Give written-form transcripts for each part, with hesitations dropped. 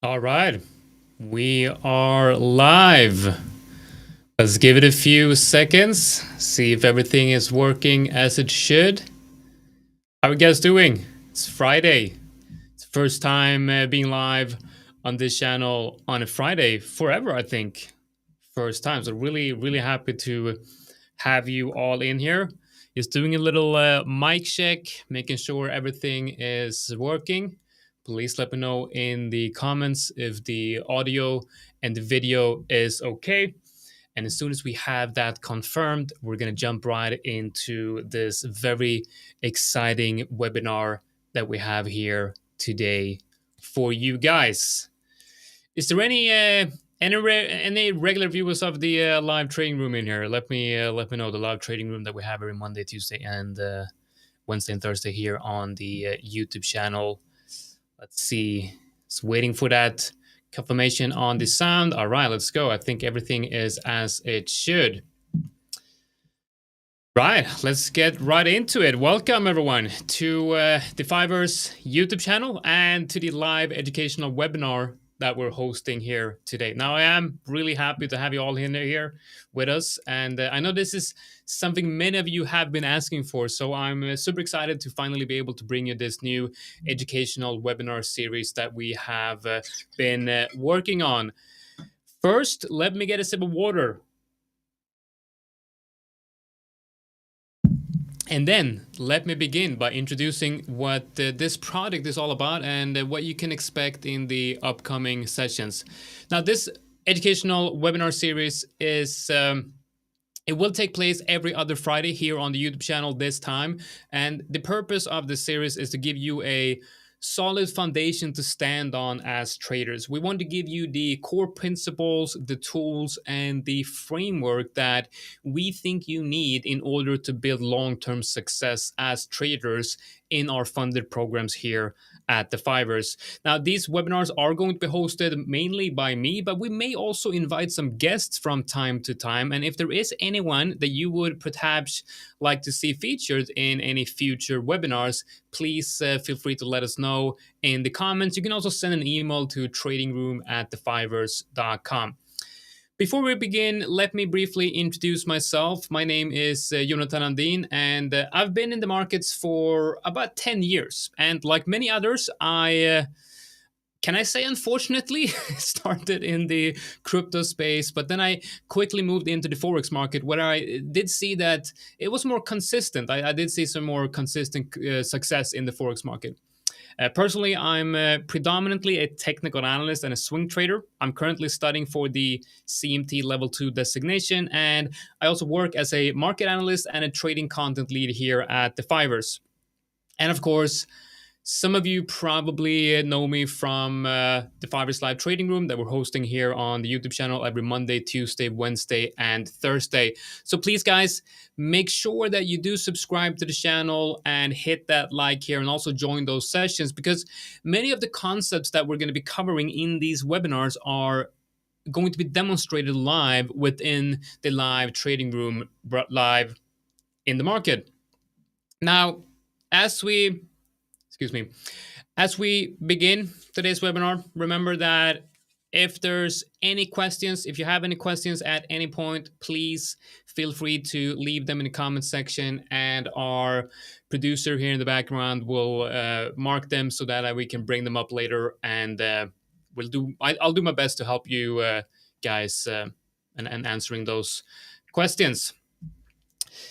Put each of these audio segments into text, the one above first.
All right, we are live. Let's give it a few seconds, see if everything is working as it should. How are you guys doing? It's Friday. It's the first time being live on this channel on a Friday forever, I think. First time. So, really happy to have you all in here. Just doing a little mic check, making sure everything is working. Please let me know in the comments if the audio and the video is okay. And as soon as we have that confirmed, we're going to jump right into this very exciting webinar that we have here today for you guys. Is there any regular viewers of the live trading room in here? Let me know the live trading room that we have every Monday, Tuesday, and Wednesday and Thursday here on the YouTube channel. Let's see. It's waiting for that confirmation on the sound. All right, let's go. I think everything is as it should. Right, let's get right into it. Welcome everyone to the Fiverr's YouTube channel and to the live educational webinar that we're hosting here today. Now, I am really happy to have you all in here with us, and I know this is something many of you have been asking for, so I'm super excited to finally be able to bring you this new educational webinar series that we have been working on. First, let me get a sip of water. And then let me begin by introducing what this product is all about and what you can expect in the upcoming sessions. Now, this educational webinar series is it will take place every other Friday here on the YouTube channel this time. And the purpose of this series is to give you a solid foundation to stand on as traders. We want to give you the core principles, the tools, and the framework that we think you need in order to build long-term success as traders in our funded programs here at the Fivers. Now, these webinars are going to be hosted mainly by me, but we may also invite some guests from time to time. And if there is anyone that you would perhaps like to see featured in any future webinars, please feel free to let us know in the comments. You can also send an email to tradingroom@thefivers.com. Before we begin, let me briefly introduce myself. My name is Jonathan Andin, and I've been in the markets for about 10 years. And like many others, can I say unfortunately, started in the crypto space, but then I quickly moved into the Forex market where I did see that it was more consistent. I did see some more consistent success in the Forex market. Personally, I'm predominantly a technical analyst and a swing trader. I'm currently studying for the CMT Level 2 designation, and I also work as a market analyst and a trading content lead here at the Fivers. And of course, some of you probably know me from the Fivers Live Trading Room that we're hosting here on the YouTube channel every Monday, Tuesday, Wednesday, and Thursday. So please, guys, make sure that you do subscribe to the channel and hit that like here and also join those sessions, because many of the concepts that we're going to be covering in these webinars are going to be demonstrated live within the live trading room, live in the market. Now, as we begin today's webinar, remember that if there's any questions, if you have any questions at any point, please feel free to leave them in the comment section, and our producer here in the background will mark them so that we can bring them up later, and I'll do my best to help you guys and answering those questions.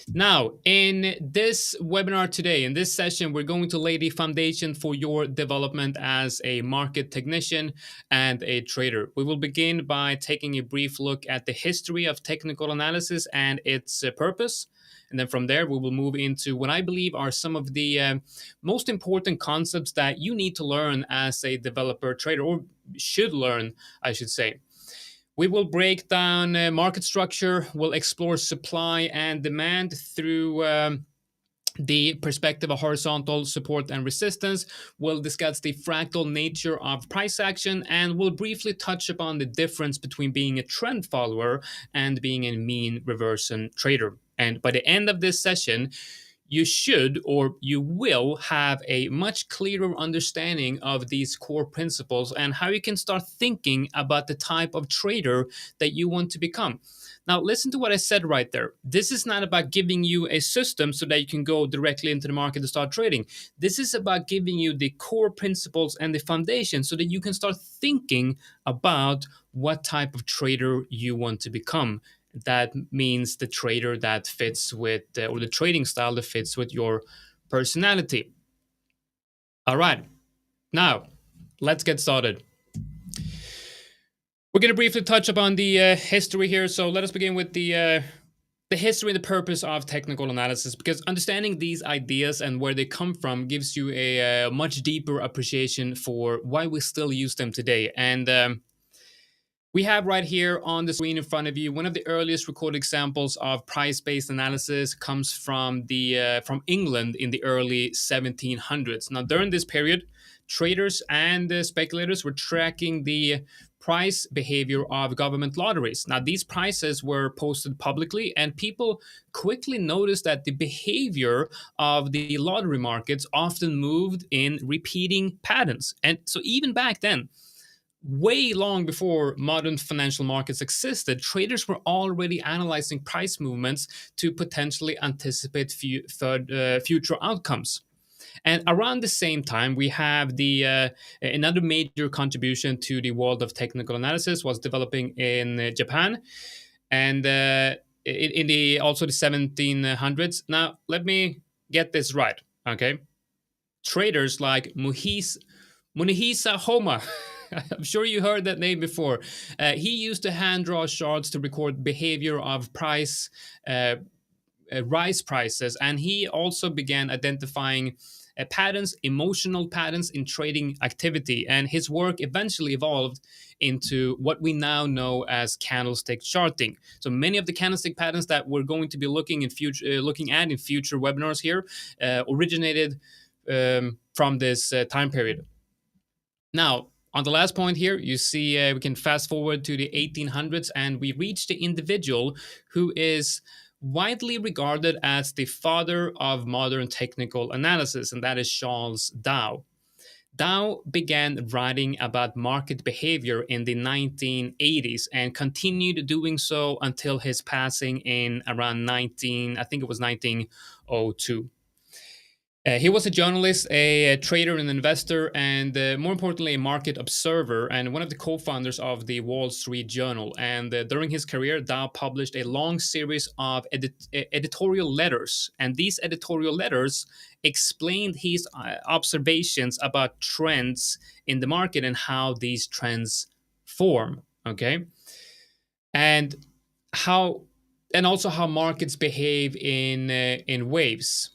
Now, in this webinar today, in this session, we're going to lay the foundation for your development as a market technician and a trader. We will begin by taking a brief look at the history of technical analysis and its purpose. And then from there, we will move into what I believe are some of the most important concepts that you need to learn as a developer trader, or should learn, I should say. We will break down market structure. We'll explore supply and demand through the perspective of horizontal support and resistance. We'll discuss the fractal nature of price action, and we'll briefly touch upon the difference between being a trend follower and being a mean reversion trader. And by the end of this session, you should or you will have a much clearer understanding of these core principles and how you can start thinking about the type of trader that you want to become. Now, listen to what I said right there. This is not about giving you a system so that you can go directly into the market and start trading. This is about giving you the core principles and the foundation so that you can start thinking about what type of trader you want to become. That means the trader that fits with, or the trading style that fits with your personality. All right, now let's get started. We're going to briefly touch upon the history here. So let us begin with the history and the purpose of technical analysis, because understanding these ideas and where they come from gives you a much deeper appreciation for why we still use them today. And we have right here on the screen in front of you one of the earliest recorded examples of price-based analysis comes from England in the early 1700s. Now, during this period, traders and speculators were tracking the price behavior of government lotteries. Now, these prices were posted publicly, and people quickly noticed that the behavior of the lottery markets often moved in repeating patterns. And so, even back then, way long before modern financial markets existed, traders were already analyzing price movements to potentially anticipate future outcomes. And around the same time, we have the another major contribution to the world of technical analysis was developing in Japan, and in the also the 1700s. Now, let me get this right, okay? Traders like Munehisa Homa. I'm sure you heard that name before. He used to hand draw charts to record behavior of uh, rise prices, and he also began identifying patterns, emotional patterns in trading activity. And his work eventually evolved into what we now know as candlestick charting. So many of the candlestick patterns that we're going to be looking at in future webinars here originated from this time period. Now, on the last point here, you see we can fast forward to the 1800s, and we reach the individual who is widely regarded as the father of modern technical analysis, and that is Charles Dow. Dow began writing about market behavior in the 1980s and continued doing so until his passing in around I think it was 1902. He was a journalist, a trader, an investor, and more importantly, a market observer, and one of the co founders of the Wall Street Journal. And during his career, Dow published a long series of editorial letters. And these editorial letters explained his observations about trends in the market and how these trends form. Okay. And how, and also how markets behave in waves,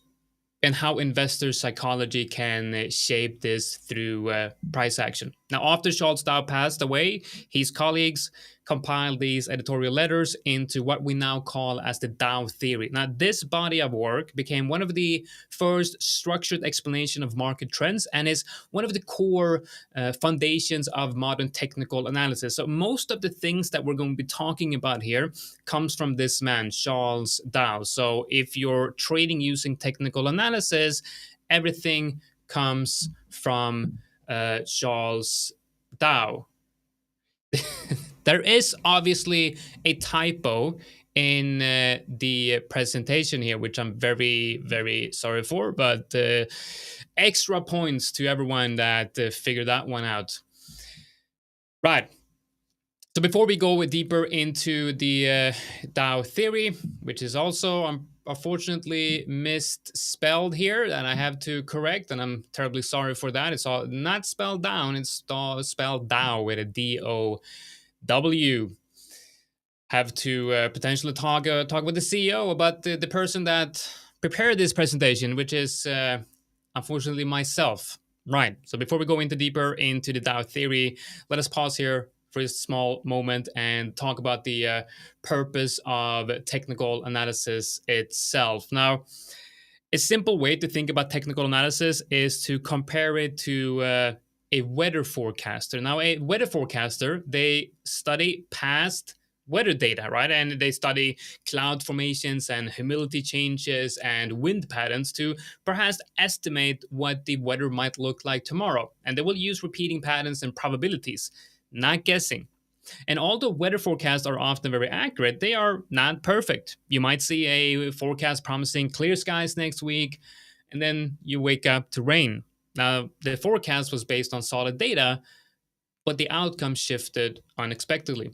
and how investor psychology can shape this through price action. Now, after Charles Dow passed away, his colleagues compiled these editorial letters into what we now call as the Dow theory. Now, this body of work became one of the first structured explanation of market trends and is one of the core foundations of modern technical analysis. So most of the things that we're going to be talking about here comes from this man, Charles Dow. So if you're trading using technical analysis, everything comes from Charles Dow. There is obviously a typo in the presentation here, which I'm very, very sorry for, but extra points to everyone that figured that one out. Right. So before we go deeper into the Dow theory, which is also unfortunately misspelled here, and I have to correct, and I'm terribly sorry for that. It's all not spelled down; it's spelled Dow with a D-O-W. Have to potentially talk with the CEO about the person that prepared this presentation, which is unfortunately myself. Right. So before we go into deeper into the Dow theory, let us pause here for a small moment and talk about the purpose of technical analysis itself. Now, a simple way to think about technical analysis is to compare it to a weather forecaster. Now, a weather forecaster, they study past weather data, right? And they study cloud formations and humidity changes and wind patterns to perhaps estimate what the weather might look like tomorrow. And they will use repeating patterns and probabilities, not guessing. And although weather forecasts are often very accurate, they are not perfect. You might see a forecast promising clear skies next week, and then you wake up to rain. Now, the forecast was based on solid data, but the outcome shifted unexpectedly.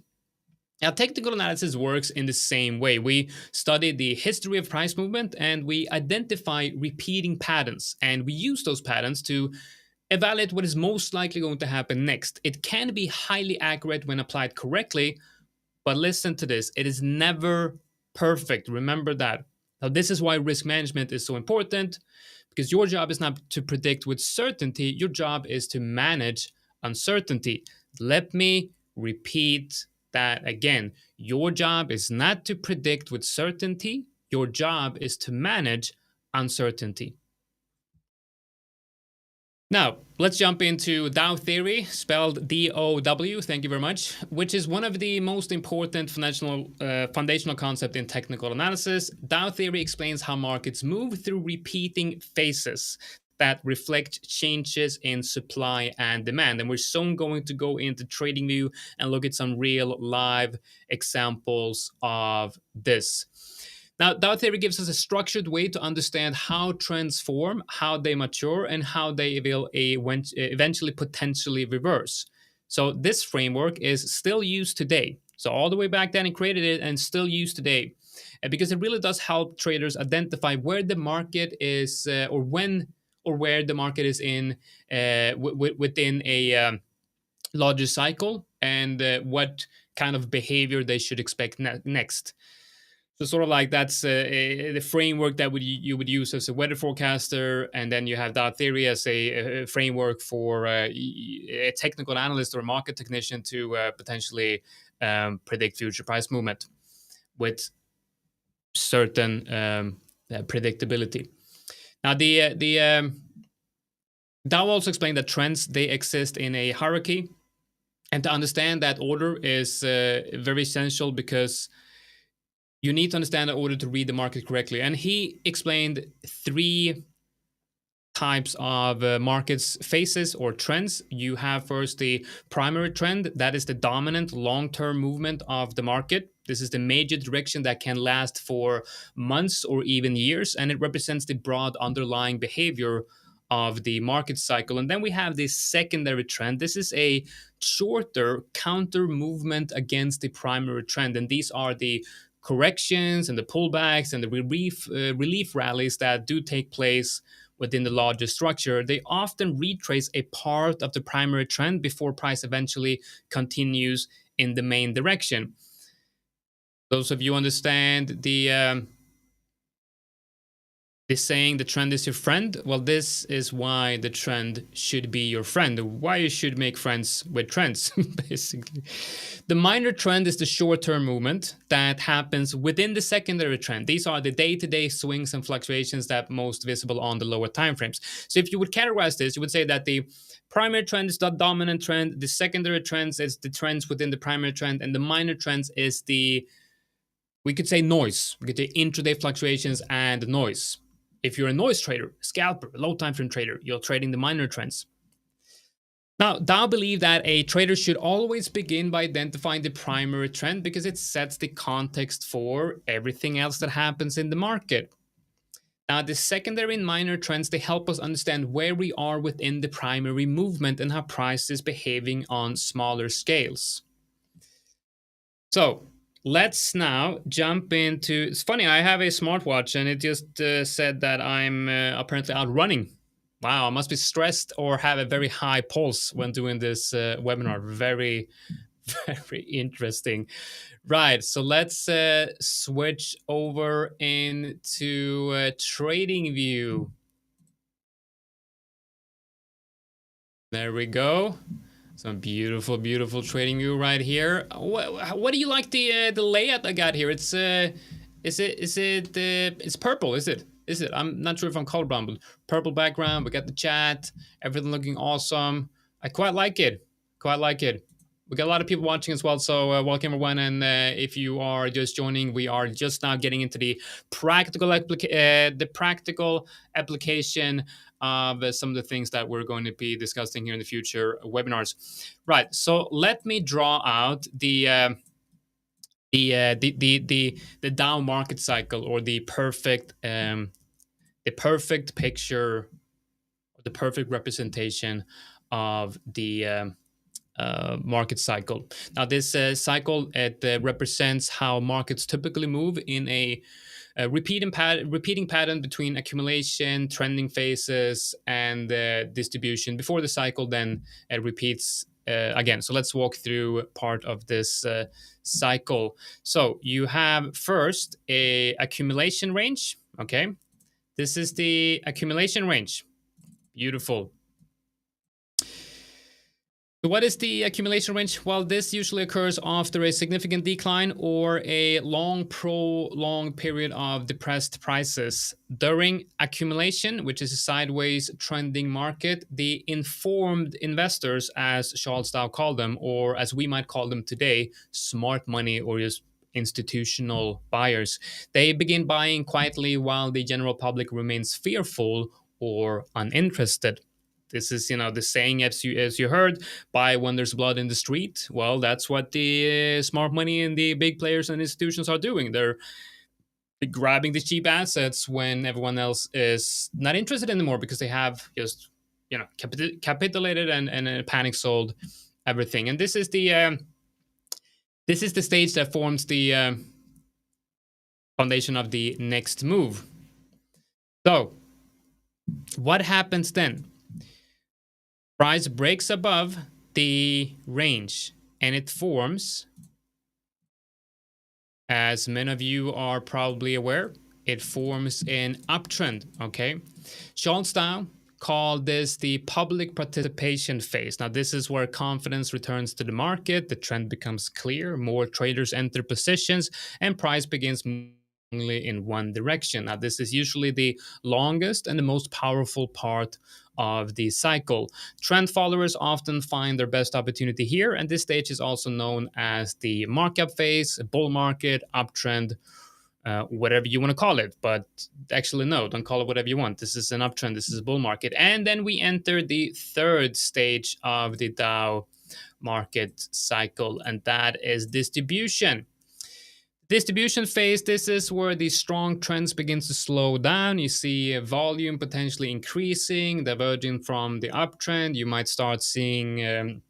Now, technical analysis works in the same way. We study the history of price movement and we identify repeating patterns, and we use those patterns to evaluate what is most likely going to happen next. It can be highly accurate when applied correctly, but listen to this, it is never perfect. Remember that. Now, this is why risk management is so important, because your job is not to predict with certainty, your job is to manage uncertainty. Let me repeat that again. Your job is not to predict with certainty, your job is to manage uncertainty. Now, let's jump into Dow theory, spelled DOW, thank you very much, which is one of the most important foundational concepts in technical analysis. Dow theory explains how markets move through repeating phases that reflect changes in supply and demand. And we're soon going to go into TradingView and look at some real live examples of this. Now, Dow theory gives us a structured way to understand how trends form, how they mature, and how they will eventually potentially reverse. So this framework is still used today. So all the way back then, it created it and still used today. Because it really does help traders identify where the market is or when or where the market is in within a larger cycle, and what kind of behavior they should expect next. So sort of like that's the framework that you would use as a weather forecaster, and then you have that theory as a framework for a technical analyst or a market technician to potentially predict future price movement with certain predictability. Now, the Dow also explained that trends, they exist in a hierarchy, and to understand that order is very essential, because you need to understand the order to read the market correctly. And he explained three types of markets phases or trends. You have first the primary trend, that is the dominant long-term movement of the market. This is the major direction that can last for months or even years, and it represents the broad underlying behavior of the market cycle. And then we have this secondary trend. This is a shorter counter movement against the primary trend, and these are the corrections and the pullbacks and the relief rallies that do take place within the larger structure. They often retrace a part of the primary trend before price eventually continues in the main direction. Those of you understand the saying, the trend is your friend. Well, this is why the trend should be your friend, why you should make friends with trends, basically. The minor trend is the short-term movement that happens within the secondary trend. These are the day-to-day swings and fluctuations that most visible on the lower time frames. So if you would categorize this, you would say that the primary trend is the dominant trend, the secondary trends is the trends within the primary trend, and the minor trends is we could say noise. We could say intraday fluctuations and noise. If you're a noise trader, a scalper, a low time frame trader, you're trading the minor trends. Now, Dow believe that a trader should always begin by identifying the primary trend, because it sets the context for everything else that happens in the market. Now, the secondary and minor trends, they help us understand where we are within the primary movement and how price is behaving on smaller scales. So, let's now jump into. It's funny, I have a smartwatch and it just said that I'm apparently out running. Wow, I must be stressed or have a very high pulse when doing this webinar. Very, very interesting. Right, so let's switch over into TradingView. There we go. Some beautiful, beautiful TradingView right here. What do you like the layout I got here? It's it's purple, is it? Is it? I'm not sure if I'm colorblind, but purple background. We got the chat. Everything looking awesome. I quite like it. Quite like it. We got a lot of people watching as well, so welcome everyone. And if you are just joining, we are just now getting into the practical application of some of the things that we're going to be discussing here in the future webinars. Right. So let me draw out the down market cycle, or the perfect picture, the perfect representation of the market cycle. Now, this cycle, it represents how markets typically move in a repeating pattern between accumulation, trending phases, and distribution before the cycle then repeats again. So let's walk through part of this cycle. So you have first a accumulation range. Okay, this is the accumulation range. Beautiful. So what is the accumulation range? Well, this usually occurs after a significant decline or a prolonged period of depressed prices. During accumulation, which is a sideways trending market, the informed investors, as Charles Dow called them, or as we might call them today, smart money or just institutional buyers, they begin buying quietly while the general public remains fearful or uninterested. This is, the saying, as you heard, buy when there's blood in the street. Well, that's what the smart money and the big players and institutions are doing. They're grabbing the cheap assets when everyone else is not interested anymore, because they have just capitulated and panic sold everything. And this is the stage that forms the foundation of the next move. So what happens then? Price breaks above the range and it forms, as many of you are probably aware, it forms an uptrend. Okay, Charles Dow called this the public participation phase. Now, this is where confidence returns to the market, the trend becomes clear, more traders enter positions, and price begins only in one direction. Now, this is usually the longest and the most powerful part of the cycle. Trend followers often find their best opportunity here, and this stage is also known as the markup phase, bull market, uptrend, whatever you want to call it. But actually, no, don't call it whatever you want. This is an uptrend, this is a bull market. And then we enter the third stage of the Dow market cycle, and that is distribution. Distribution phase, this is where the strong trends begins to slow down. You see volume potentially increasing, diverging from the uptrend. You might start seeing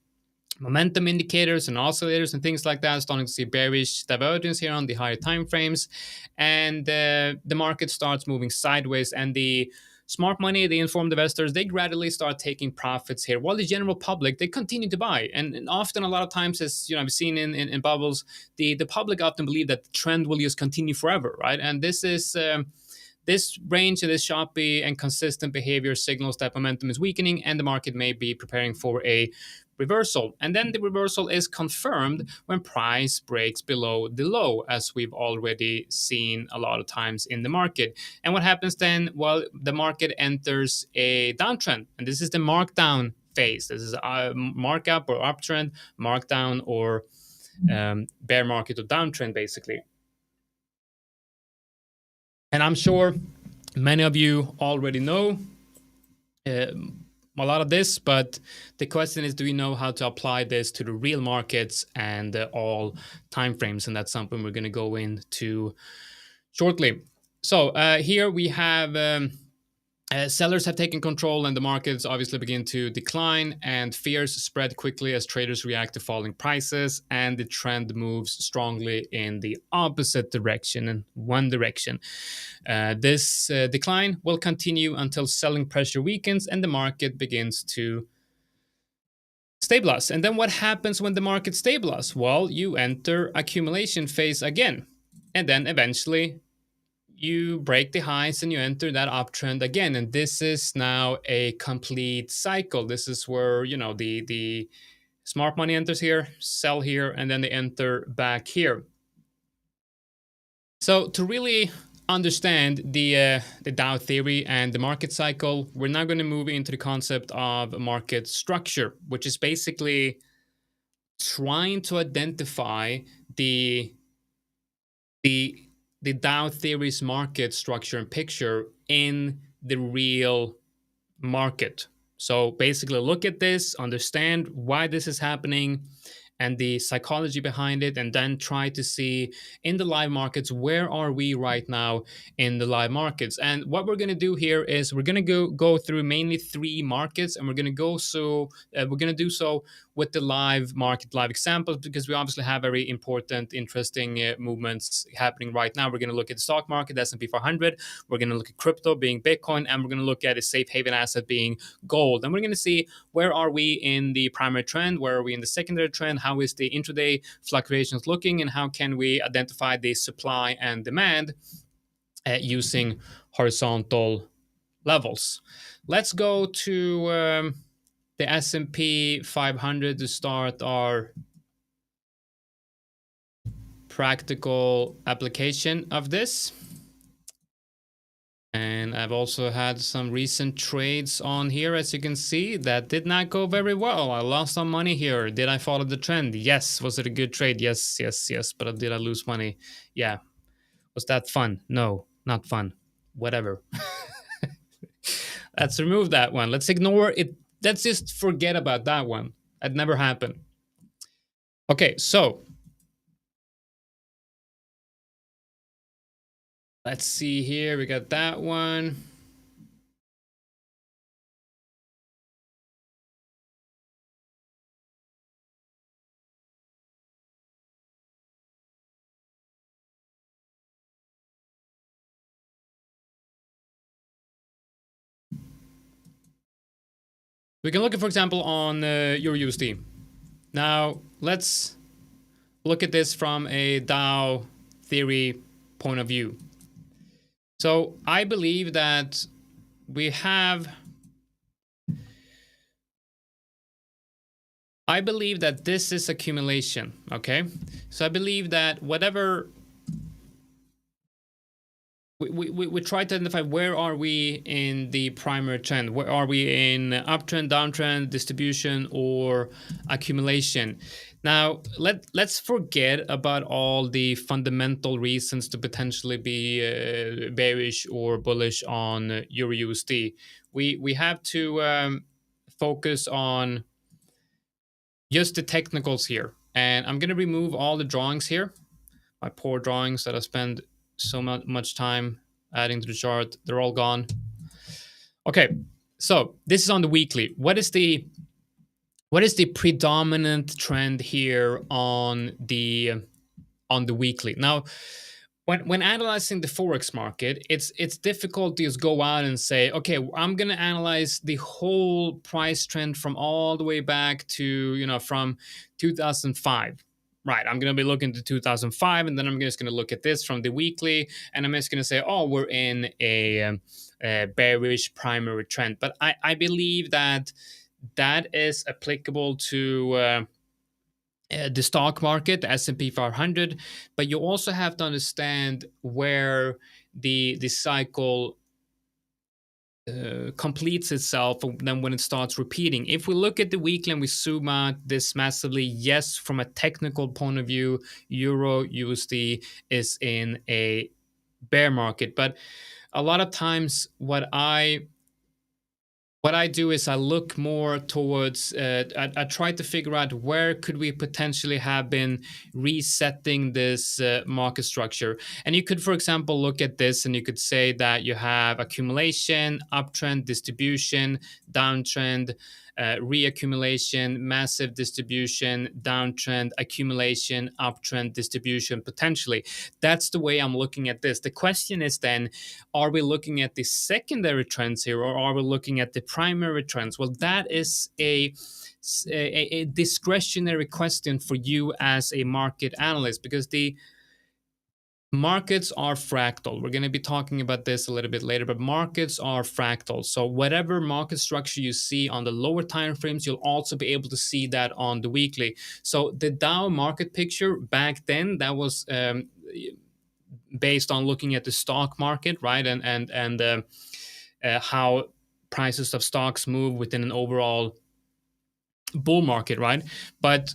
momentum indicators and oscillators and things like that, starting to see bearish divergence here on the higher time frames. And the market starts moving sideways, and the smart money, the informed investors, they gradually start taking profits here, while the general public, they continue to buy. And often, a lot of times, as I've seen in bubbles, the public often believe that the trend will just continue forever, right? And this is this range of this choppy and consistent behavior signals that momentum is weakening and the market may be preparing for a reversal. And then the reversal is confirmed when price breaks below the low, as we've already seen a lot of times in the market. And what happens then? Well, the market enters a downtrend, and this is the markdown phase. This is a markup or uptrend, markdown or bear market or downtrend, basically. And I'm sure many of you already know a lot of this, but the question is, do we know how to apply this to the real markets and all timeframes? And that's something we're going to go into shortly. So here we have sellers have taken control, and the markets obviously begin to decline, and fears spread quickly as traders react to falling prices, and the trend moves strongly in the opposite direction, in one direction. This decline will continue until selling pressure weakens and the market begins to stabilize. And then what happens when the market stabilizes? Well, you enter accumulation phase again, and then eventually you break the highs and you enter that uptrend again. And this is now a complete cycle. This is where, the smart money enters here, sell here, and then they enter back here. So to really understand the Dow theory and the market cycle, we're now going to move into the concept of market structure, which is basically trying to identify the the the Dow theory's market structure and picture in the real market. So basically, look at this, understand why this is happening and the psychology behind it, and then try to see in the live markets, where are we right now in the live markets. And what we're going to do here is we're going to go through mainly three markets, and we're going to do so with the live market live examples, because we obviously have very important, interesting movements happening right now. We're going to look at the stock market, S&P 500. We're going to look at crypto, being Bitcoin, and we're going to look at a safe haven asset, being gold. And we're going to see, where are we in the primary trend, where are we in the secondary trend, how is the intraday fluctuations looking, and how can we identify the supply and demand using horizontal levels. Let's go to the S&P 500 to start our practical application of this. And I've also had some recent trades on here, as you can see, that did not go very well. I lost some money here. Did I follow the trend? Yes. Was it a good trade? Yes, yes, yes. But did I lose money? Yeah. Was that fun? No, not fun. Whatever. Let's remove that one. Let's ignore it. Let's just forget about that one. That never happened. Okay, so let's see here. We got that one. We can look at, for example, on Euro USD. Now, let's look at this from a Dow theory point of view. So I believe that we have... I believe that this is accumulation, okay? So I believe that whatever... We try to identify, where are we in the primary trend? Where are we in uptrend, downtrend, distribution, or accumulation? Now, let's forget about all the fundamental reasons to potentially be bearish or bullish on Euro USD. We have to focus on just the technicals here. And I'm going to remove all the drawings here. My poor drawings that I spend so much time adding to the chart, they're all gone. Okay, so this is on the weekly. What is the predominant trend here on the weekly? Now, when analyzing the Forex market, it's difficult to just go out and say, okay, I'm going to analyze the whole price trend from all the way back to, from 2005. Right, I'm going to be looking to 2005, and then I'm just going to look at this from the weekly, and I'm just going to say, oh, we're in a bearish primary trend. But I believe that is applicable to the stock market, the S&P 500, but you also have to understand where the cycle completes itself, and then when it starts repeating. If we look at the weekly and we zoom out this massively, yes, from a technical point of view, Euro USD is in a bear market. But a lot of times what I do is I look more towards, I try to figure out, where could we potentially have been resetting this market structure. And you could, for example, look at this and you could say that you have accumulation, uptrend, distribution, downtrend, reaccumulation, massive distribution, downtrend, accumulation, uptrend, distribution, potentially. That's the way I'm looking at this. The question is then, are we looking at the secondary trends here, or are we looking at the primary trends? Well, that is a discretionary question for you as a market analyst, because the markets are fractal. We're going to be talking about this a little bit later, but markets are fractal. So whatever market structure you see on the lower time frames, you'll also be able to see that on the weekly. So the Dow market picture back then, that was based on looking at the stock market, right? And how prices of stocks move within an overall bull market, right? But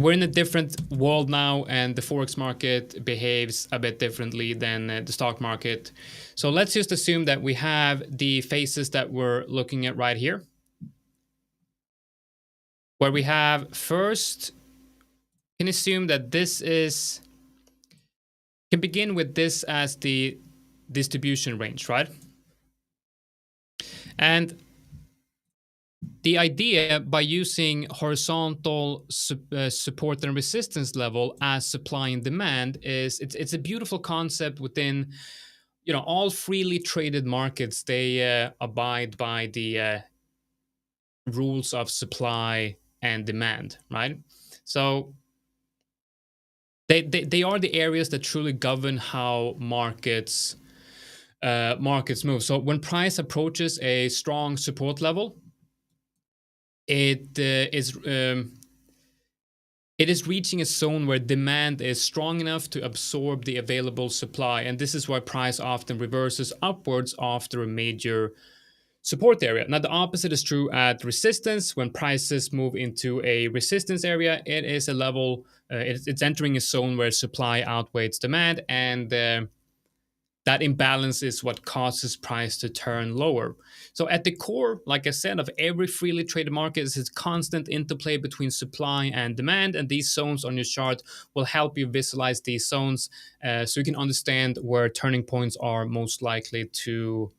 we're in a different world now, and the forex market behaves a bit differently than the stock market. So let's just assume that we have the phases that we're looking at right here, where we have first, can assume that this is, can begin with this as the distribution range, right? And the idea, by using horizontal support and resistance level as supply and demand, is it's a beautiful concept within, you know, all freely traded markets. They abide by the rules of supply and demand, right? So they are the areas that truly govern how markets move. So when price approaches a strong support level, it it is reaching a zone where demand is strong enough to absorb the available supply, and this is why price often reverses upwards after a major support area. Now, the opposite is true at resistance. When prices move into a resistance area, it is a level, it's entering a zone where supply outweighs demand, and that imbalance is what causes price to turn lower. So at the core, like I said, of every freely traded market is this constant interplay between supply and demand, and these zones on your chart will help you visualize these zones, so you can understand where turning points are most likely to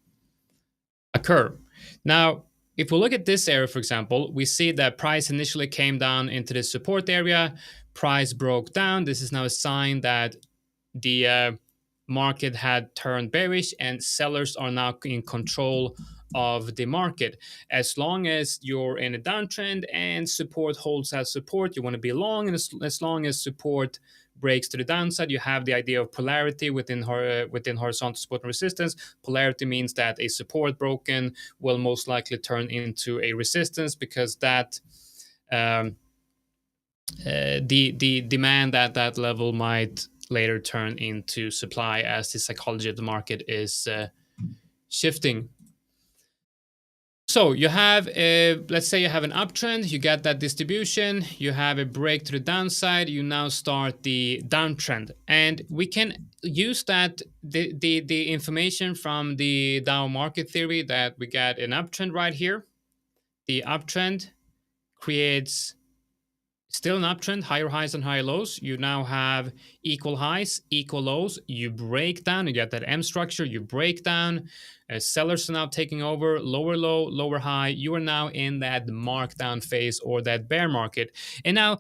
occur. Now, if we look at this area, for example, we see that price initially came down into the support area, price broke down. This is now a sign that the market had turned bearish and sellers are now in control of the market. As long as you're in a downtrend and support holds as support, you want to be long, and as long as support breaks to the downside, you have the idea of polarity within horizontal support and resistance. Polarity means that a support broken will most likely turn into a resistance, because that the demand at that level might later turn into supply as the psychology of the market is shifting. So you have let's say you have an uptrend, you get that distribution, you have a break to the downside, you now start the downtrend, and we can use that the information from the Dow market theory that we get an uptrend right here. The uptrend creates still an uptrend, higher highs and higher lows. You now have equal highs, equal lows. You break down, you get that M structure, you break down. Sellers are now taking over, lower low, lower high. You are now in that markdown phase or that bear market. And now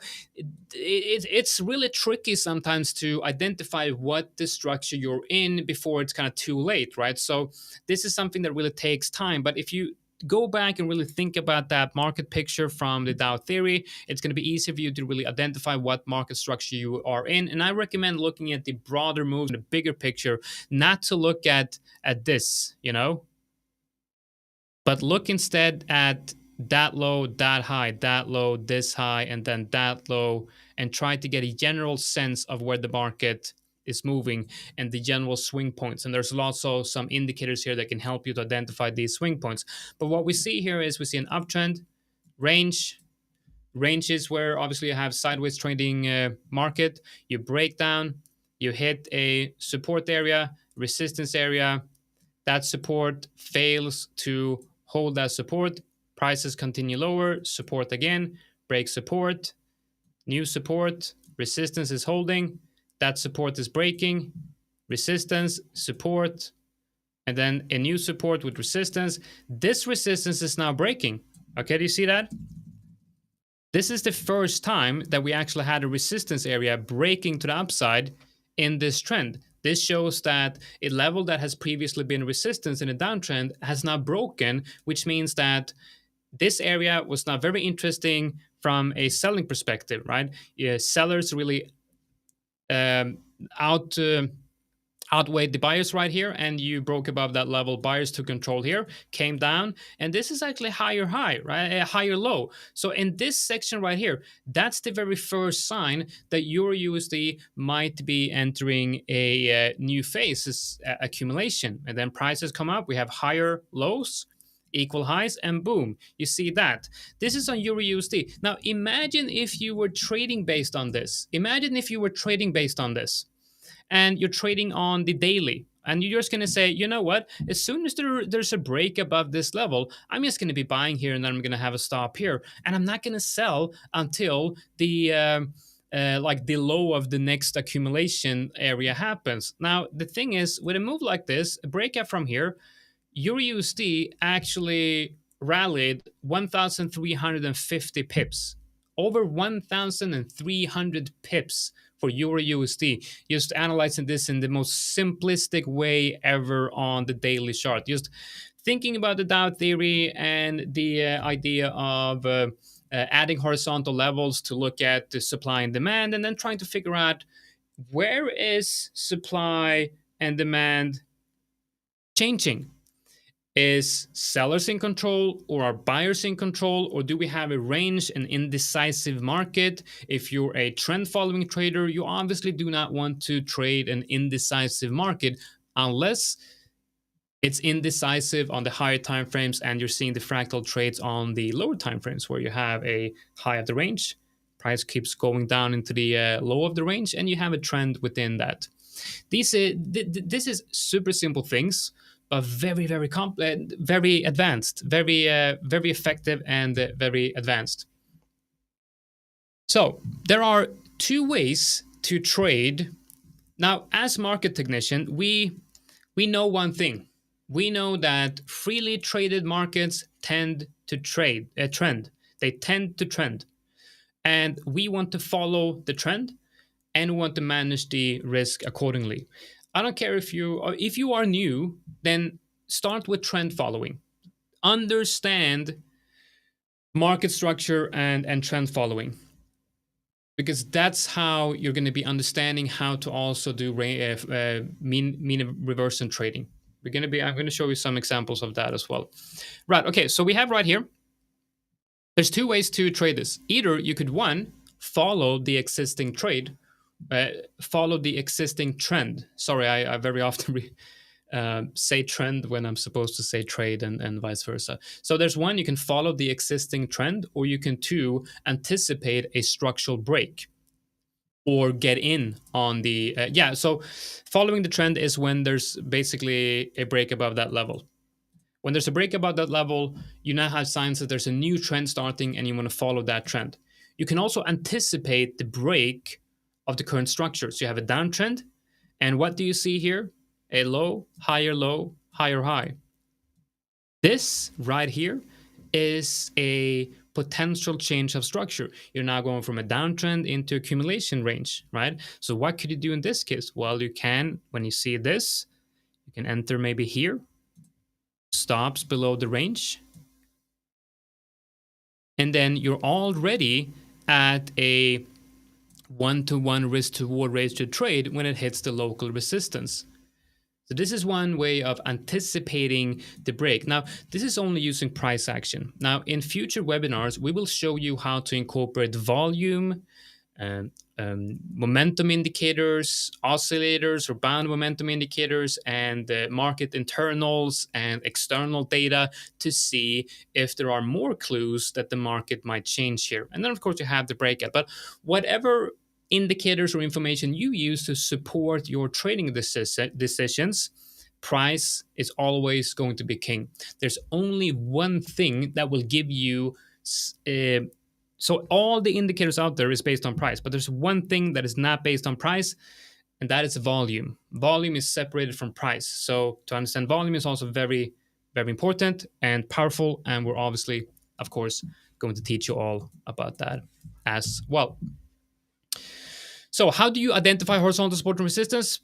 it's really tricky sometimes to identify what the structure you're in before it's kind of too late, right? So this is something that really takes time. But if you go back and really think about that market picture from the Dow theory, it's going to be easy for you to really identify what market structure you are in. And I recommend looking at the broader moves and the bigger picture, not to look at this, you know, but look instead at that low, that high, that low, this high, and then that low, and try to get a general sense of where the market is moving and the general swing points. And there's also some indicators here that can help you to identify these swing points. But what we see here is we see an uptrend, range. Range is where obviously you have sideways trading market. You break down, you hit a support area, resistance area. That support fails to hold that support. Prices continue lower, support again, break support, new support, resistance is holding, that support is breaking, resistance, support, and then a new support with resistance. This resistance is now breaking. Okay, do you see that? This is the first time that we actually had a resistance area breaking to the upside in this trend. This shows that a level that has previously been resistance in a downtrend has now broken, which means that this area was now very interesting from a selling perspective, right? Yeah, sellers really outweighed the buyers right here, and you broke above that level. Buyers took control here, came down, and this is actually higher high, right? A higher low. So in this section right here, that's the very first sign that your USD might be entering a new phase, accumulation. And then prices come up, we have higher lows, equal highs, and boom, you see that. This is on Euro USD. Now, imagine if you were trading based on this. Imagine if you were trading based on this and you're trading on the daily. And you're just going to say, you know what? As soon as there's a break above this level, I'm just going to be buying here and then I'm going to have a stop here. And I'm not going to sell until like the low of the next accumulation area happens. Now, the thing is, with a move like this, a breakout from here, Euro USD actually rallied 1,350 pips, over 1,300 pips for Euro USD. Just analyzing this in the most simplistic way ever on the daily chart. Just thinking about the Dow theory and the idea of adding horizontal levels to look at the supply and demand, and then trying to figure out where is supply and demand changing. Is sellers in control or are buyers in control, or do we have a range, an indecisive market? If you're a trend following trader, you obviously do not want to trade an indecisive market unless it's indecisive on the higher time frames and you're seeing the fractal trades on the lower time frames where you have a high of the range, price keeps going down into the low of the range, and you have a trend within that. This is super simple things, but very, very complex, very advanced, very effective, and very advanced. So there are two ways to trade. Now, as market technician, we know one thing. We know that freely traded markets tend to trend. They tend to trend, and we want to follow the trend and want to manage the risk accordingly. I don't care if you are new, then start with trend following. Understand market structure and trend following, because that's how you're going to be understanding how to also do mean reversion trading. I'm going to show you some examples of that as well. Right. Okay. So we have right here. There's two ways to trade this. Either you could, one, follow the existing trade, follow the existing trend. Sorry, I very often say trend when I'm supposed to say trade, and vice versa. So there's one, you can follow the existing trend, or you can, two, anticipate a structural break or get in on the so following the trend is when there's basically a break above that level. When there's a break above that level, you now have signs that there's a new trend starting and you want to follow that trend. You can also anticipate the break of the current structure. So you have a downtrend, and what do you see here? A low, higher high. This right here is a potential change of structure. You're now going from a downtrend into accumulation range, right? So what could you do in this case? Well, you can, when you see this, you can enter maybe here, stops below the range, and then you're already at a 1-to-1 risk to reward ratio trade when it hits the local resistance. So this is one way of anticipating the break. Now, this is only using price action. Now, in future webinars, we will show you how to incorporate volume, momentum indicators, oscillators or bound momentum indicators, and market internals and external data to see if there are more clues that the market might change here. And then, of course, you have the breakout. But whatever indicators or information you use to support your trading decisions, price is always going to be king. There's only one thing that will give you so all the indicators out there is based on price, but there's one thing that is not based on price, and that is volume. Volume is separated from price. So to understand volume is also very, very important and powerful, and we're obviously, of course, going to teach you all about that as well. So how do you identify horizontal support and resistance?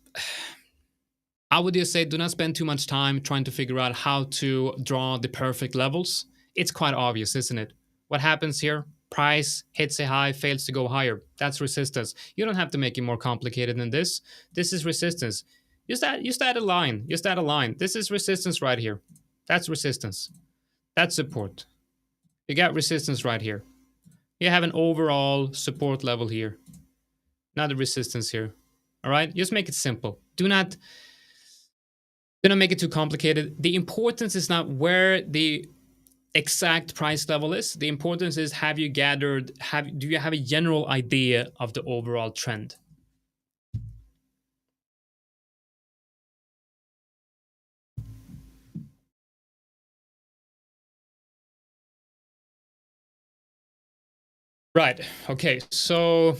I would just say do not spend too much time trying to figure out how to draw the perfect levels. It's quite obvious, isn't it? What happens here? Price hits a high, fails to go higher. That's resistance. You don't have to make it more complicated than this. This is resistance. Just add a line. Just add a line. This is resistance right here. That's resistance. That's support. You got resistance right here. You have an overall support level here. Not a resistance here. All right? Just make it simple. Do not make it too complicated. The importance is not where the exact price level is. The importance is, have you gathered, have do you have a general idea of the overall trend? Right. Okay. So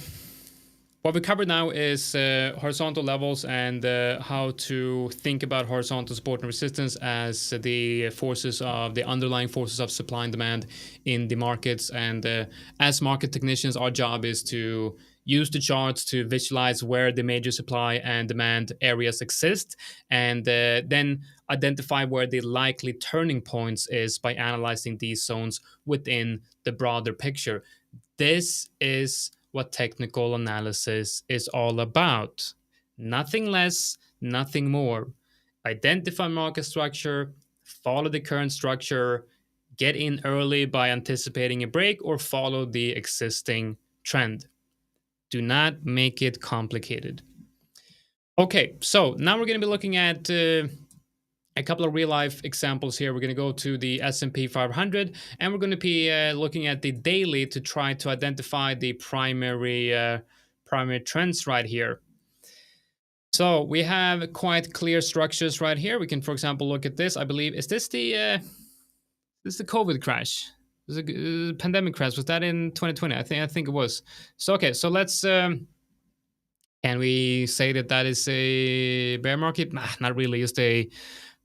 what we covered now is horizontal levels and how to think about horizontal support and resistance as the forces of the underlying forces of supply and demand in the markets. And as market technicians, our job is to use the charts to visualize where the major supply and demand areas exist, and then identify where the likely turning points is by analyzing these zones within the broader picture. This is what technical analysis is all about. Nothing less, nothing more. Identify market structure, follow the current structure, get in early by anticipating a break, or follow the existing trend. Do not make it complicated. Okay, so now we're going to be looking at a couple of real life examples here. We're going to go to the S&P 500, and we're going to be looking at the daily to try to identify the primary trends right here. So we have quite clear structures right here. We can, for example, look at this. I believe, is this the COVID crash? This is a pandemic crash. Was that in 2020? I think it was. So okay, so let's. Can we say that that is a bear market? Nah, not really. Just a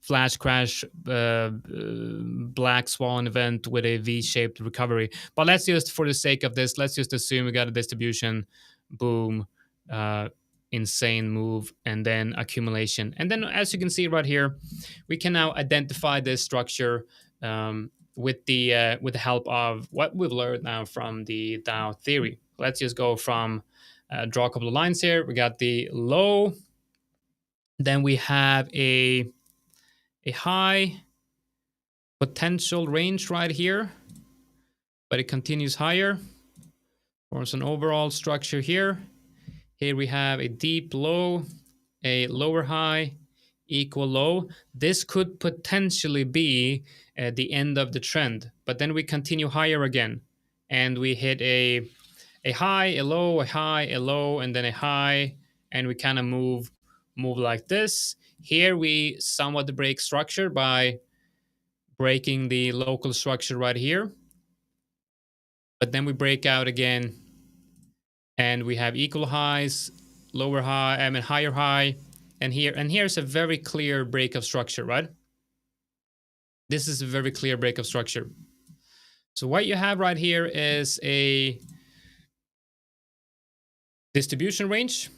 flash crash, black swan event with a V-shaped recovery. But let's just, for the sake of this, let's just assume we got a distribution, boom, uh, insane move, and then accumulation. And then, as you can see right here, we can now identify this structure with the help of what we've learned now from the Dow theory. Let's just go from draw a couple of lines here. We got the low, then we have a high potential range right here, but it continues higher. Forms an overall structure here. Here we have a deep low, a lower high, equal low. This could potentially be the end of the trend, but then we continue higher again, and we hit a high, a low, a high, a low, and then a high, and we kind of move like this. Here we somewhat break structure by breaking the local structure right here. But then we break out again, and we have equal highs, lower high, I mean higher high, and here's a very clear break of structure, right? This is a very clear break of structure. So what you have right here is a distribution range.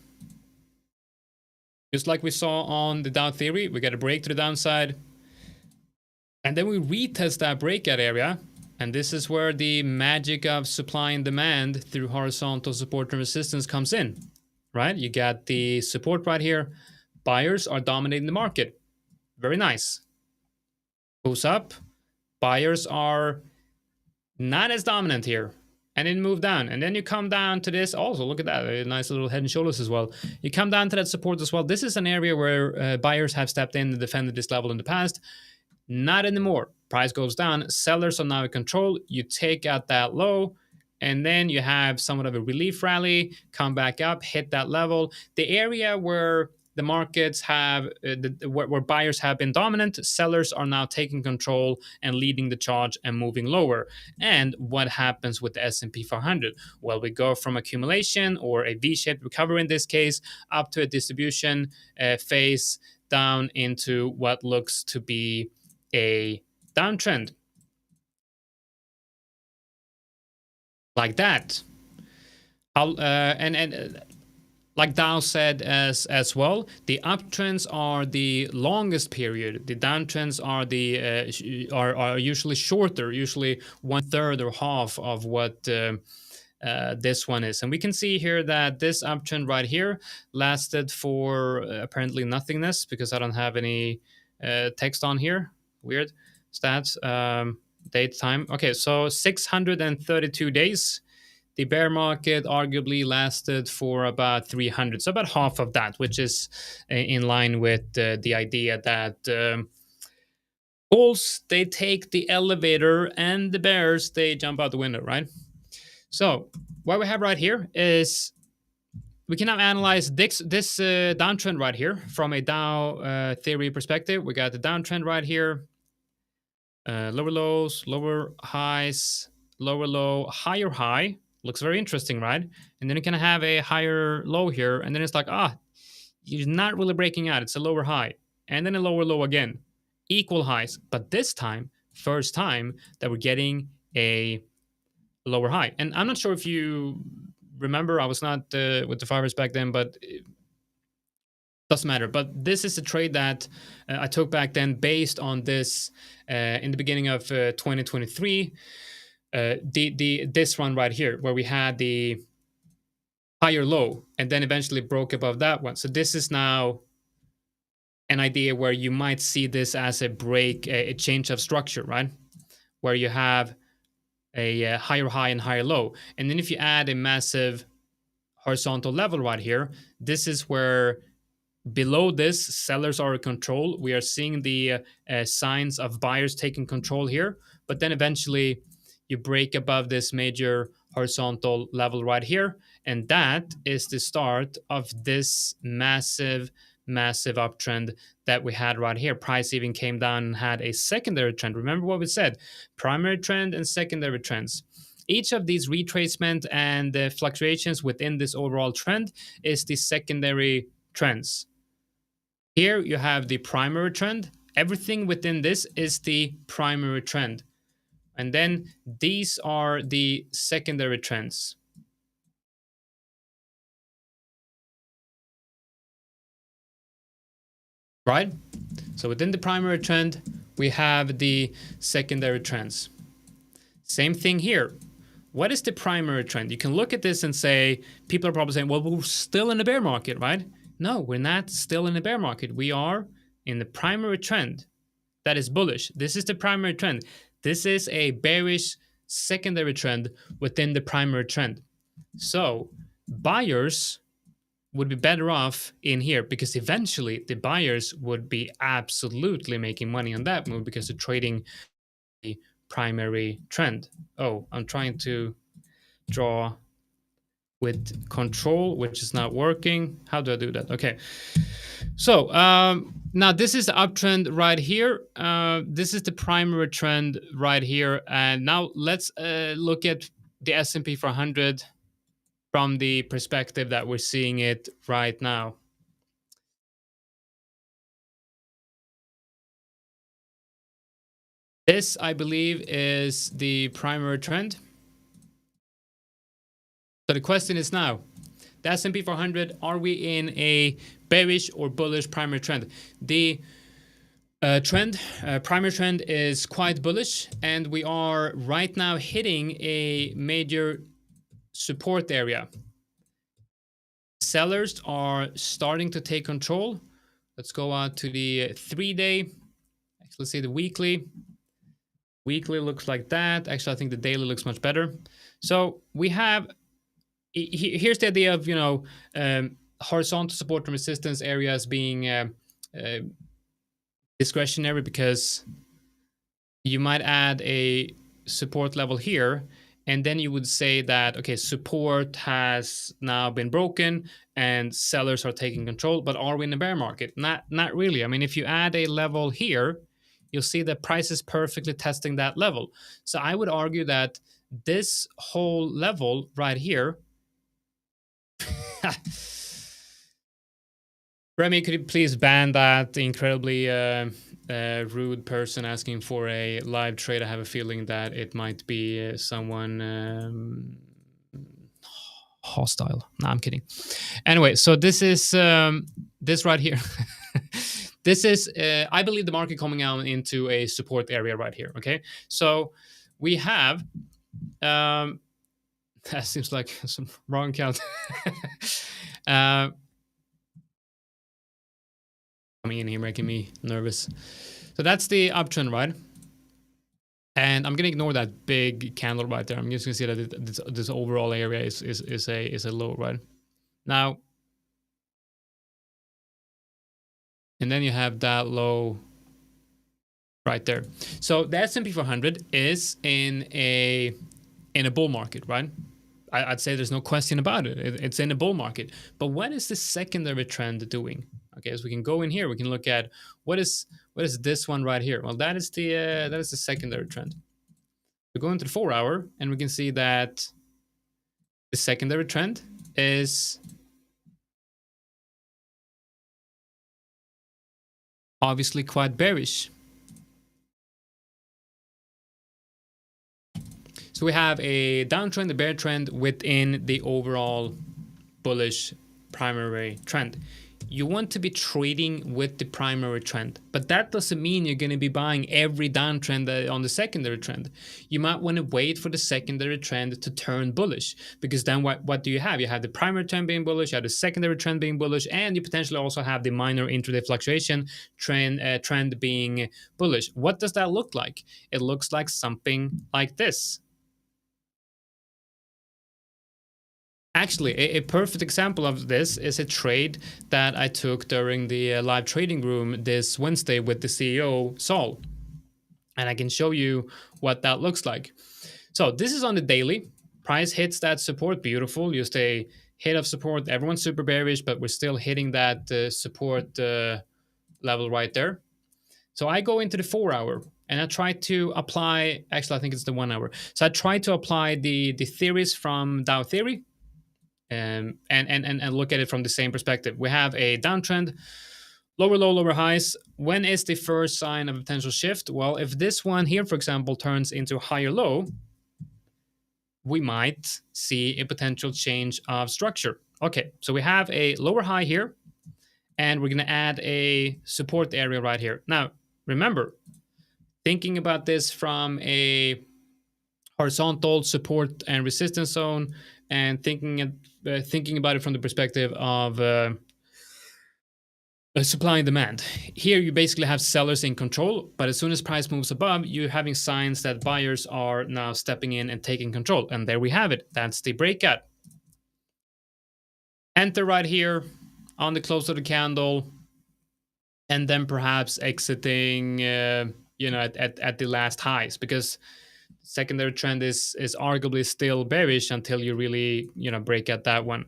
Just like we saw on the Dow theory, we got a break to the downside, and then we retest that breakout area. And this is where the magic of supply and demand through horizontal support and resistance comes in, right? You got the support right here. Buyers are dominating the market. Very nice. Goes up. Buyers are not as dominant here. And then move down. And then you come down to this. Also, look at that. A nice little head and shoulders as well. You come down to that support as well. This is an area where buyers have stepped in and defended this level in the past. Not anymore. Price goes down. Sellers are now in control. You take out that low, and then you have somewhat of a relief rally, come back up, hit that level. The area where the markets have, where buyers have been dominant, sellers are now taking control and leading the charge and moving lower. And what happens with the S&P 500? Well, we go from accumulation or a V-shaped recovery in this case up to a distribution phase down into what looks to be a downtrend like that. And like Dow said as well, the uptrends are the longest period. The downtrends are the are usually shorter, usually 1/3 or half of what this one is. And we can see here that this uptrend right here lasted for apparently nothingness, because I don't have any text on here. Weird stats, date, time. Okay, so 632 days. The bear market arguably lasted for about 300, so about half of that, which is in line with the idea that Bulls, they take the elevator, and the bears, they jump out the window, right? So what we have right here is we can now analyze this downtrend right here from a Dow theory perspective. We got the downtrend right here, lower lows, lower highs, lower low, higher high. Looks very interesting, right? And then you can have a higher low here, and then it's like, you're not really breaking out. It's a lower high, and then a lower low again, equal highs. But this time, first time that we're getting a lower high. And I'm not sure if you remember, I was not with the Forex back then, but it doesn't matter. But this is a trade that I took back then based on this in the beginning of 2023. The this one right here, where we had the higher low and then eventually broke above that one. So this is now an idea where you might see this as a break, a change of structure, right? Where you have a higher high and higher low. And then if you add a massive horizontal level right here, this is where below this, sellers are in control. We are seeing the signs of buyers taking control here. But then eventually you break above this major horizontal level right here. And that is the start of this massive, massive uptrend that we had right here. Price even came down and had a secondary trend. Remember what we said, primary trend and secondary trends. Each of these retracement and the fluctuations within this overall trend is the secondary trends. Here you have the primary trend. Everything within this is the primary trend. And then these are the secondary trends. Right? So within the primary trend, we have the secondary trends. Same thing here. What is the primary trend? You can look at this and say, people are probably saying, well, we're still in a bear market, right? No, we're not still in a bear market. We are in the primary trend that is bullish. This is the primary trend. This is a bearish secondary trend within the primary trend. So buyers would be better off in here because eventually the buyers would be absolutely making money on that move because they're trading the primary trend. Oh, I'm trying to draw with control, which is not working. How do I do that? Okay. So now this is the uptrend right here. This is the primary trend right here. And now let's look at the S&P 400 from the perspective that we're seeing it right now. This, I believe, is the primary trend. So the question is now, the S&P 400, are we in a bearish or bullish primary trend? The primary trend is quite bullish, and we are right now hitting a major support area. Sellers are starting to take control. Let's go out to the 3-day. Let's see the weekly. Weekly looks like that. Actually, I think the daily looks much better. So we have, here's the idea of, horizontal support and resistance areas being discretionary, because you might add a support level here, and then you would say that, okay, support has now been broken and sellers are taking control. But are we in a bear market? Not really. I mean, if you add a level here, you'll see that price is perfectly testing that level. So I would argue that this whole level right here Remy, could you please ban that incredibly rude person asking for a live trade? I have a feeling that it might be someone hostile. No, I'm kidding. Anyway, so this is this right here. This is, I believe, the market coming out into a support area right here. Okay, so we have. That seems like some wrong count. Coming in here making me nervous. So that's the uptrend, right? And I'm gonna ignore that big candle right there. I'm just gonna see that this overall area is a low, right? Now, and then you have that low right there. So the S&P 500 is in a bull market, right? I'd say there's no question about it. It's in a bull market. But what is the secondary trend doing? Okay, so we can go in here. We can look at what is this one right here. Well, that is the secondary trend. We go into the 4-hour, and we can see that the secondary trend is obviously quite bearish. So we have a downtrend, a bear trend within the overall bullish primary trend. You want to be trading with the primary trend, but that doesn't mean you're going to be buying every downtrend on the secondary trend. You might want to wait for the secondary trend to turn bullish, because then what do you have? You have the primary trend being bullish, you have the secondary trend being bullish, and you potentially also have the minor intraday fluctuation trend being bullish. What does that look like? It looks like something like this. Actually, a perfect example of this is a trade that I took during the live trading room this Wednesday with the CEO, Saul. And I can show you what that looks like. So this is on the daily. Price hits that support. Beautiful. Just a hit of support. Everyone's super bearish, but we're still hitting that support level right there. So I go into the 4-hour. And I try to apply, actually, I think it's the 1-hour. So I try to apply the theories from Dow Theory, and look at it from the same perspective. We have a downtrend, lower low, lower highs. When is the first sign of a potential shift? Well, if this one here, for example, turns into a higher low, we might see a potential change of structure. Okay, so we have a lower high here, and we're going to add a support area right here. Now, remember, thinking about this from a horizontal support and resistance zone, and thinking about it from the perspective of supply and demand. Here you basically have sellers in control, but as soon as price moves above, you're having signs that buyers are now stepping in and taking control. And there we have it. That's the breakout. Enter right here on the close of the candle, and then perhaps exiting at the last highs, because secondary trend is arguably still bearish until you really break out that one.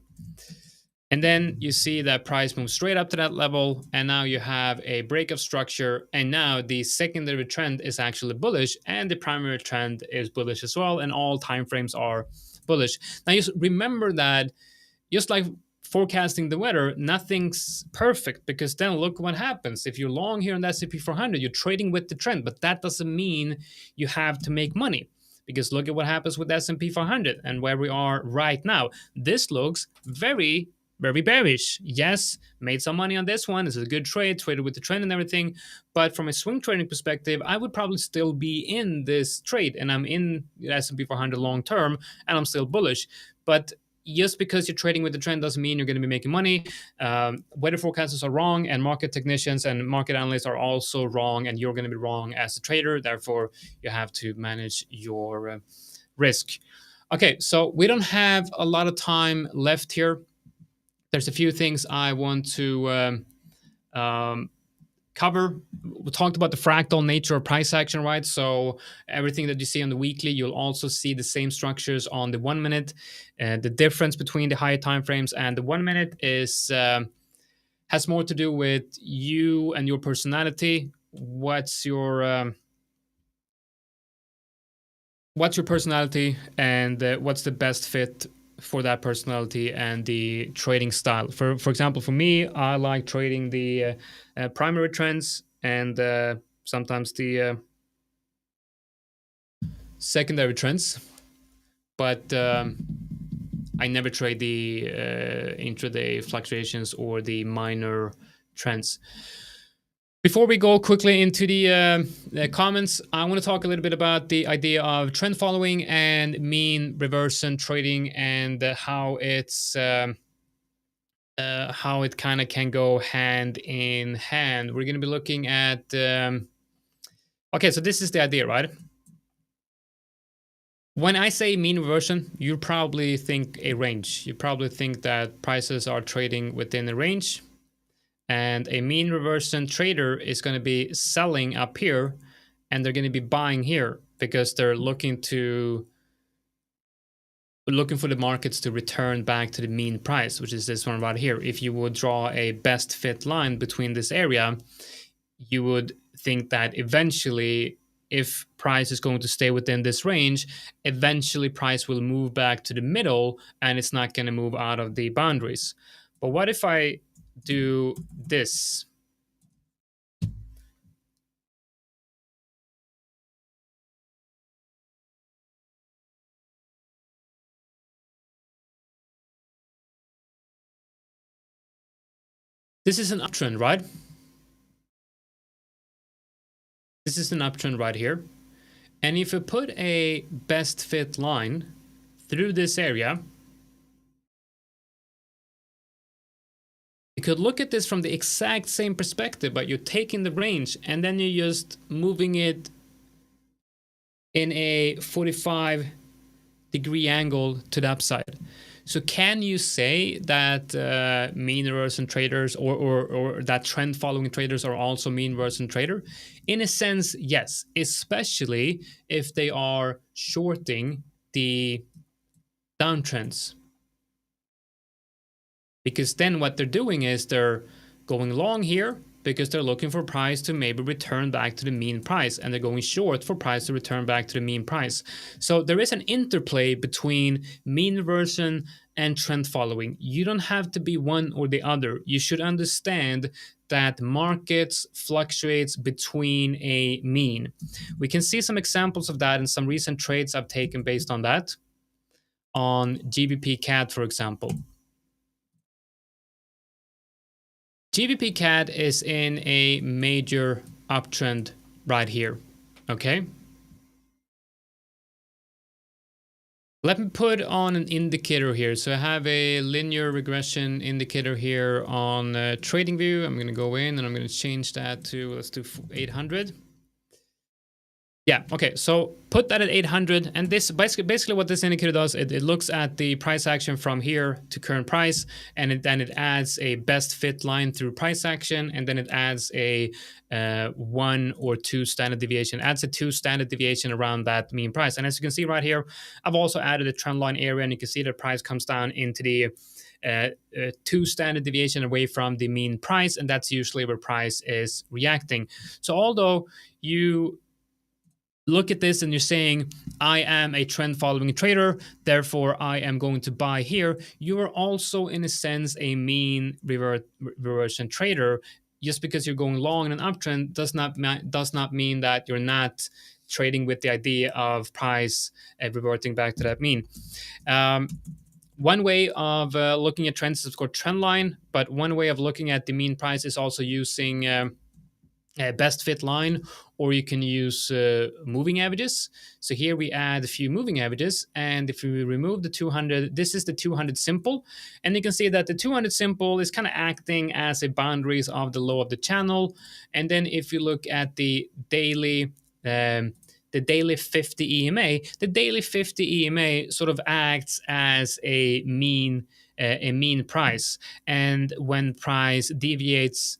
And then you see that price moves straight up to that level, and now you have a break of structure, and now the secondary trend is actually bullish, and the primary trend is bullish as well, and all time frames are bullish. Now just remember that, just like forecasting the weather, nothing's perfect, because then look what happens. If you're long here on the S&P 400, you're trading with the trend, but that doesn't mean you have to make money, because look at what happens with the S&P 500 and where we are right now. This looks very, very bearish. Yes, made some money on this one. This is a good trade, traded with the trend and everything. But from a swing trading perspective, I would probably still be in this trade, and I'm in the S&P 400 long term, and I'm still bullish. But just because you're trading with the trend doesn't mean you're going to be making money. Weather forecasters are wrong, and market technicians and market analysts are also wrong, and you're going to be wrong as a trader. Therefore, you have to manage your risk. Okay, so we don't have a lot of time left here. There's a few things I want to cover. We talked about the fractal nature of price action, right? So everything that you see on the weekly, you'll also see the same structures on the 1 minute. The difference between the higher time frames and the 1 minute is has more to do with you and your personality. What's your personality, and what's the best fit for that personality and the trading style. For example, for me, I like trading the primary trends, and sometimes the secondary trends, but I never trade the intraday fluctuations or the minor trends. Before we go quickly into the comments, I want to talk a little bit about the idea of trend following and mean reversion trading, and how it kind of can go hand in hand. We're going to be looking at okay, so this is the idea, right? When I say mean reversion, you probably think a range. You probably think that prices are trading within a range, and a mean reversion trader is going to be selling up here and they're going to be buying here because they're looking for the markets to return back to the mean price, which is this one right here. If you would draw a best fit line between this area, you would think that eventually, if price is going to stay within this range, eventually price will move back to the middle and it's not going to move out of the boundaries. But what if I do this? This is an uptrend, right? This is an uptrend right here. And if you put a best fit line through this area, you could look at this from the exact same perspective, but you're taking the range and then you're just moving it in a 45-degree angle to the upside. So can you say that mean reversion traders or that trend following traders are also mean reversion trader? In a sense, yes, especially if they are shorting the downtrends. Because then what they're doing is they're going long here because they're looking for price to maybe return back to the mean price, and they're going short for price to return back to the mean price. So there is an interplay between mean reversion and trend following. You don't have to be one or the other. You should understand that markets fluctuates between a mean. We can see some examples of that in some recent trades I've taken based on that, on GBP CAD, for example. GBP CAD is in a major uptrend right here, okay? Let me put on an indicator here. So I have a linear regression indicator here on TradingView. I'm going to go in and I'm going to change that to, let's do 800. Yeah, okay, so put that at 800, and this basically what this indicator does, it looks at the price action from here to current price, and then it adds a best fit line through price action, and then it adds a 1 or 2 standard deviation, adds a 2 standard deviation around that mean price. And as you can see right here, I've also added a trend line area, and you can see the price comes down into the 2 standard deviation away from the mean price, and that's usually where price is reacting. So although you look at this and you're saying, I am a trend following trader, therefore I am going to buy here, you are also in a sense a mean reversion trader. Just because you're going long in an uptrend does not mean that you're not trading with the idea of price reverting back to that mean. One way of looking at trends is called trend line, but one way of looking at the mean price is also using best fit line, or you can use moving averages. So here we add a few moving averages, and if we remove the 200, this is the 200 simple, and you can see that the 200 simple is kind of acting as a boundaries of the low of the channel. And then if you look at the daily 50 EMA, the daily 50 EMA sort of acts as a mean price, and when price deviates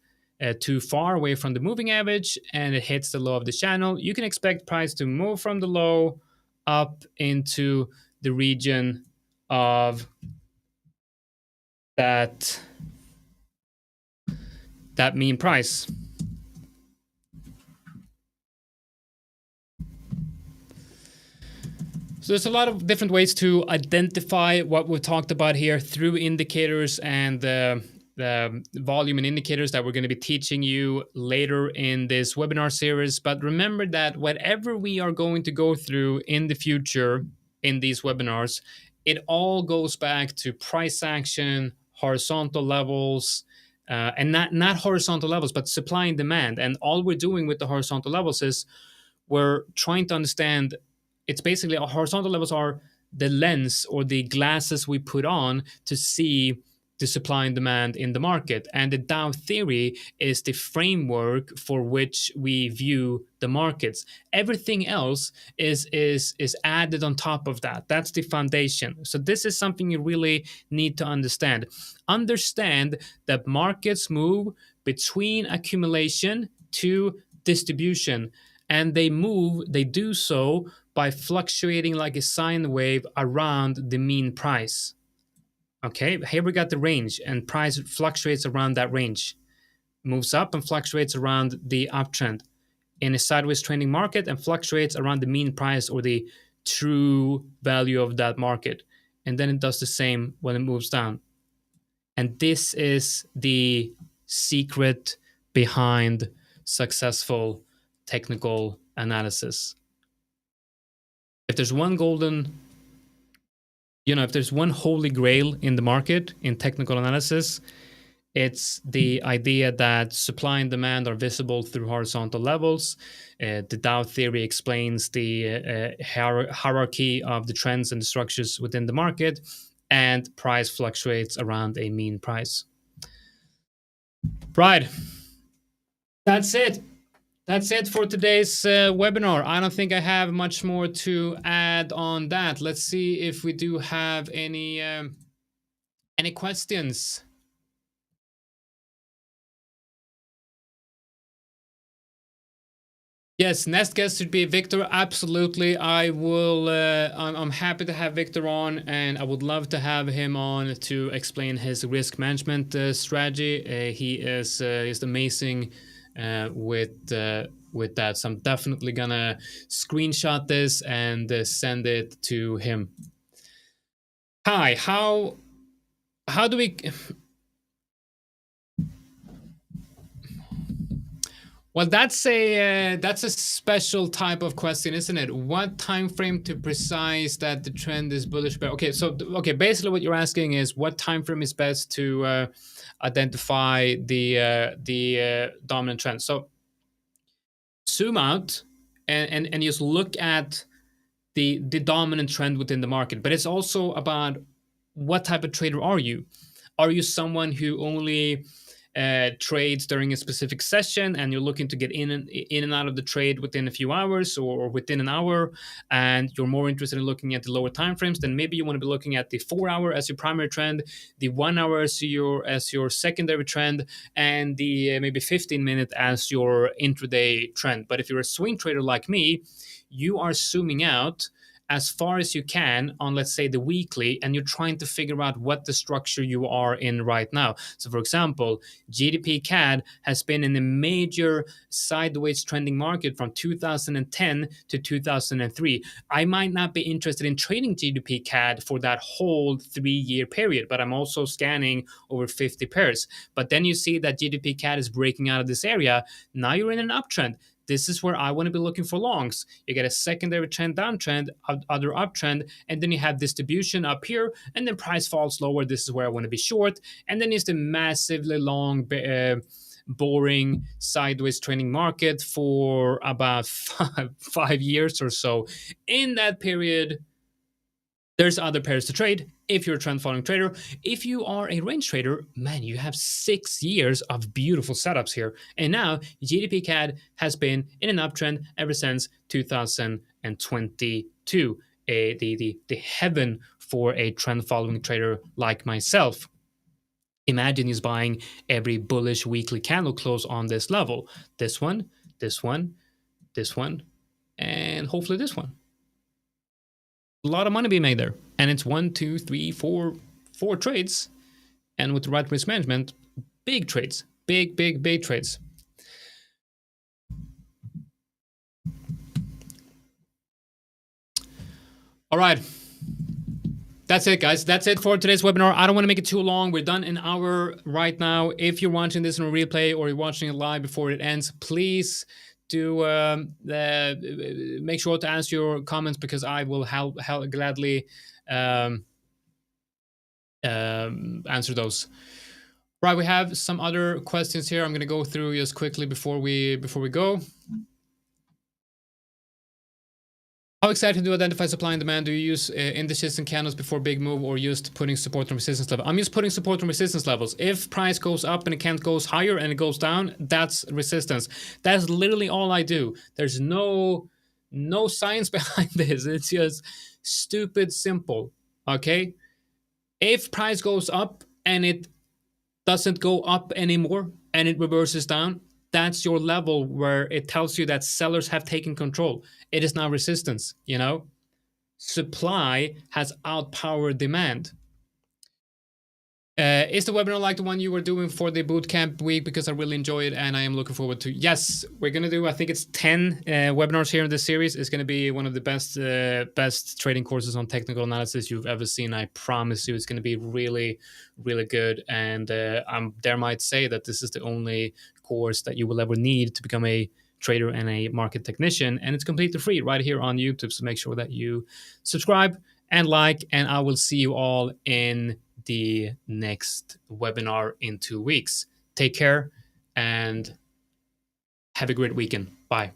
too far away from the moving average and it hits the low of the channel, you can expect price to move from the low up into the region of that mean price. So there's a lot of different ways to identify what we've talked about here through indicators and the volume and indicators that we're going to be teaching you later in this webinar series. But remember that whatever we are going to go through in the future in these webinars, it all goes back to price action, horizontal levels, and not horizontal levels, but supply and demand. And all we're doing with the horizontal levels is we're trying to understand, it's basically our horizontal levels are the lens or the glasses we put on to see the supply and demand in the market. And the Dow theory is the framework for which we view the markets. Everything else is added on top of that. That's the foundation. So this is something you really need to understand. Understand that markets move between accumulation to distribution. and they do so by fluctuating like a sine wave around the mean price. Okay, here we got the range, and price fluctuates around that range, moves up and fluctuates around the uptrend in a sideways trending market, and fluctuates around the mean price or the true value of that market. And then it does the same when it moves down. And this is the secret behind successful technical analysis. If there's one golden, if there's one holy grail in the market in technical analysis, it's the idea that supply and demand are visible through horizontal levels. The Dow theory explains the hierarchy of the trends and the structures within the market, and price fluctuates around a mean price. Right. That's it. That's it for today's webinar. I don't think I have much more to add on that. Let's see if we do have any questions. Yes, next guest should be Victor. Absolutely, I will. I'm happy to have Victor on, and I would love to have him on to explain his risk management strategy. He is amazing with that. So I'm definitely gonna screenshot this and send it to him. Hi, how do we? Well, that's a special type of question, isn't it? What time frame to precise that the trend is bullish? Okay, so basically what you're asking is what time frame is best to identify the dominant trend. So zoom out and just look at the dominant trend within the market. But it's also about what type of trader are you? Are you someone who only trades during a specific session, and you're looking to get in and out of the trade within a few hours or within an hour, and you're more interested in looking at the lower time frames? Then maybe you want to be looking at the 4 hour as your primary trend, the 1 hour as your secondary trend, and the maybe 15-minute as your intraday trend. But if you're a swing trader like me, you are zooming out as far as you can on, let's say, the weekly, and you're trying to figure out what the structure you are in right now. So for example, GDP CAD has been in a major sideways trending market from 2010 to 2003. I might not be interested in trading GDP CAD for that whole 3-year period, but I'm also scanning over 50 pairs. But then you see that GDP CAD is breaking out of this area. Now you're in an uptrend. This is where I want to be looking for longs. You get a secondary trend, downtrend, other uptrend, and then you have distribution up here, and then price falls lower. This is where I want to be short. And then it's the massively long, boring sideways trending market for about five years or so. In that period, there's other pairs to trade if you're a trend following trader. If you are a range trader, man, you have 6 years of beautiful setups here. And now GDP CAD has been in an uptrend ever since 2022. The heaven for a trend following trader like myself. Imagine he's buying every bullish weekly candle close on this level. This one, this one, this one, and hopefully this one. A lot of money being made there, and it's 1, 2, 3, 4 trades, and with the right risk management, big trades, big trades. All right, that's it, guys. That's it for today's webinar. I don't want to make it too long. We're done an hour right now. If you're watching this in a replay or you're watching it live before it ends, please do make sure to answer your comments, because I will gladly answer those. Right, we have some other questions here. I'm going to go through just quickly before we go. How exactly do you identify supply and demand? Do you use indices and candles before big move, or just putting support and resistance level? I'm just putting support and resistance levels. If price goes up and it can't goes higher and it goes down, that's resistance. That's literally all I do. There's no science behind this. It's just stupid simple. Okay? If price goes up and it doesn't go up anymore and it reverses down, that's your level where it tells you that sellers have taken control. It is now resistance, you know? Supply has outpowered demand. Is the webinar like the one you were doing for the bootcamp week? Because I really enjoy it and I am looking forward to. Yes, we're gonna do. I think it's 10 webinars here in this series. It's gonna be one of the best trading courses on technical analysis you've ever seen. I promise you, it's gonna be really, really good. And I dare might say that this is the only course that you will ever need to become a trader and a market technician, and it's completely free right here on YouTube. So make sure that you subscribe and like, and I will see you all in the next webinar in 2 weeks. Take care and have a great weekend. Bye.